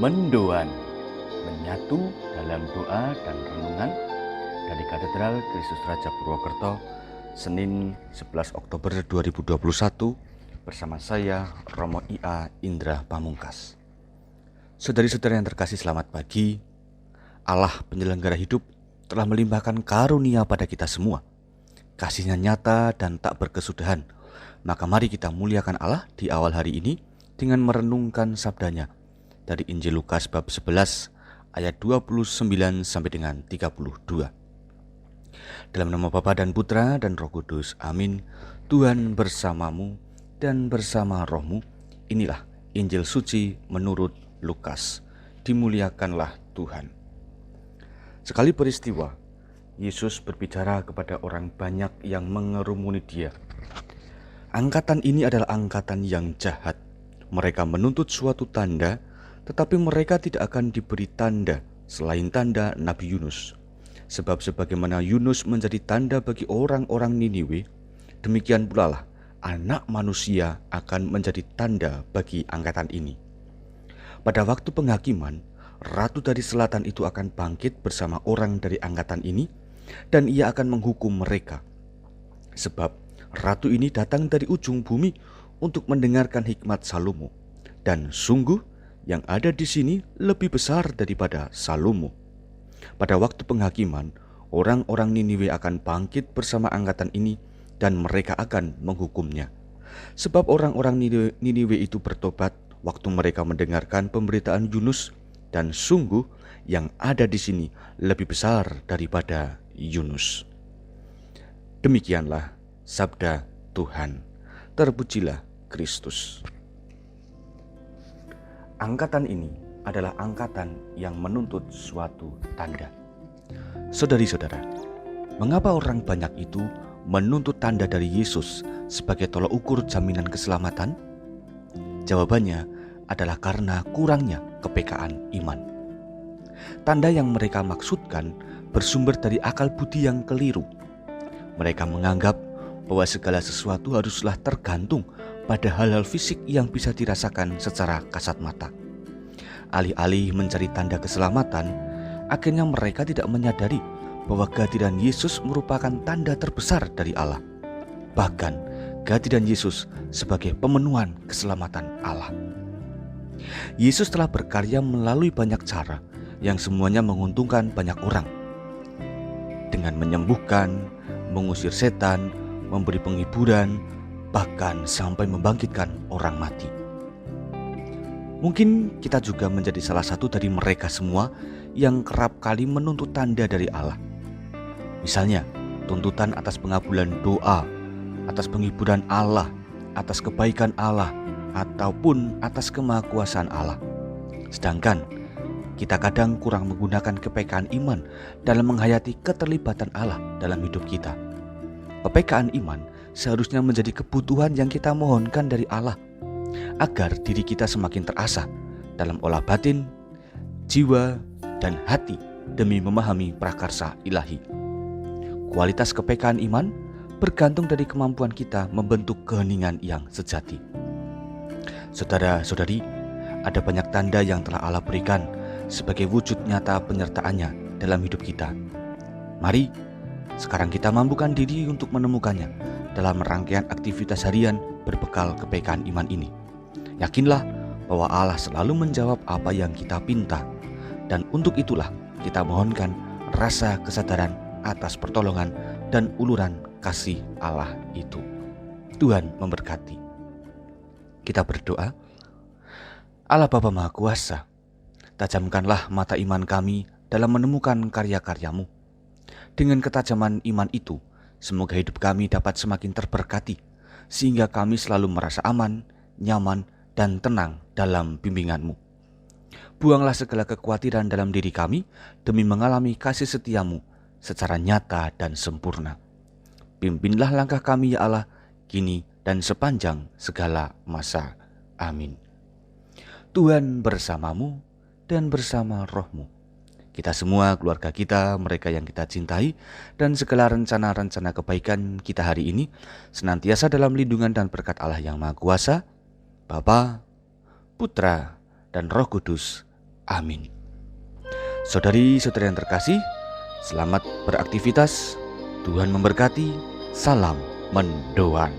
Mendoan, menyatu dalam doa dan renungan dari Katedral Kristus Raja Purwokerto, Senin 11 Oktober 2021 bersama saya Romo IA Indra Pamungkas. Saudari-saudari yang terkasih, selamat pagi. Allah penyelenggara hidup telah melimpahkan karunia pada kita semua. Kasih-Nya nyata dan tak berkesudahan. Maka mari kita muliakan Allah di awal hari ini dengan merenungkan sabdanya dari Injil Lukas bab 11 ayat 29 sampai dengan 32. Dalam nama Bapa dan Putra dan Roh Kudus, amin. Tuhan bersamamu dan bersama rohmu. Inilah Injil suci menurut Lukas. Dimuliakanlah Tuhan. Sekali peristiwa, Yesus berbicara kepada orang banyak yang mengerumuni dia. Angkatan ini adalah angkatan yang jahat. Mereka menuntut suatu tanda, tetapi mereka tidak akan diberi tanda selain tanda Nabi Yunus. Sebab sebagaimana Yunus menjadi tanda bagi orang-orang Niniwe, demikian pula lah Anak Manusia akan menjadi tanda bagi angkatan ini. Pada waktu penghakiman, Ratu dari Selatan itu akan bangkit bersama orang dari angkatan ini, dan ia akan menghukum mereka. Sebab Ratu ini datang dari ujung bumi untuk mendengarkan hikmat Salomo, dan sungguh yang ada di sini lebih besar daripada Salomo. Pada waktu penghakiman, orang-orang Niniwe akan bangkit bersama angkatan ini dan mereka akan menghukumnya. Sebab orang-orang Niniwe itu bertobat waktu mereka mendengarkan pemberitaan Yunus, dan sungguh yang ada di sini lebih besar daripada Yunus. Demikianlah sabda Tuhan. Terpujilah Kristus. Angkatan ini adalah angkatan yang menuntut suatu tanda. Saudari-saudara, mengapa orang banyak itu menuntut tanda dari Yesus sebagai tolak ukur jaminan keselamatan? Jawabannya adalah karena kurangnya kepekaan iman. Tanda yang mereka maksudkan bersumber dari akal budi yang keliru. Mereka menganggap bahwa segala sesuatu haruslah tergantung pada hal-hal fisik yang bisa dirasakan secara kasat mata. Alih-alih mencari tanda keselamatan, akhirnya mereka tidak menyadari bahwa kehadiran Yesus merupakan tanda terbesar dari Allah. Bahkan kehadiran Yesus sebagai pemenuhan keselamatan Allah. Yesus telah berkarya melalui banyak cara yang semuanya menguntungkan banyak orang. Dengan menyembuhkan, mengusir setan, memberi penghiburan, bahkan sampai membangkitkan orang mati. Mungkin kita juga menjadi salah satu dari mereka semua yang kerap kali menuntut tanda dari Allah. Misalnya, tuntutan atas pengabulan doa, atas penghiburan Allah, atas kebaikan Allah, ataupun atas kemahakuasaan Allah. Sedangkan kita kadang kurang menggunakan kepekaan iman dalam menghayati keterlibatan Allah dalam hidup kita. Kepekaan iman seharusnya menjadi kebutuhan yang kita mohonkan dari Allah, agar diri kita semakin terasah dalam olah batin, jiwa, dan hati demi memahami prakarsa ilahi. Kualitas kepekaan iman bergantung dari kemampuan kita membentuk keheningan yang sejati. Saudara-saudari, ada banyak tanda yang telah Allah berikan sebagai wujud nyata penyertaannya dalam hidup kita. Mari sekarang kita mampukan diri untuk menemukannya dalam rangkaian aktivitas harian berbekal kepekaan iman ini. Yakinlah bahwa Allah selalu menjawab apa yang kita pinta, dan untuk itulah kita mohonkan rasa kesadaran atas pertolongan dan uluran kasih Allah itu. Tuhan memberkati. Kita berdoa. Allah Bapa Maha Kuasa, tajamkanlah mata iman kami dalam menemukan karya-karya-Mu. Dengan ketajaman iman itu, semoga hidup kami dapat semakin terberkati, sehingga kami selalu merasa aman, nyaman, dan tenang dalam bimbingan-Mu. Buanglah segala kekhawatiran dalam diri kami demi mengalami kasih setia-Mu secara nyata dan sempurna. Pimpinlah langkah kami ya Allah, kini dan sepanjang segala masa. Amin. Tuhan bersamamu dan bersama rohmu. Kita semua, keluarga kita, mereka yang kita cintai, dan segala rencana-rencana kebaikan kita hari ini senantiasa dalam lindungan dan berkat Allah yang Maha Kuasa, Bapa, Putra, dan Roh Kudus. Amin. Saudari-saudari yang terkasih, selamat beraktivitas. Tuhan memberkati. Salam mendoan.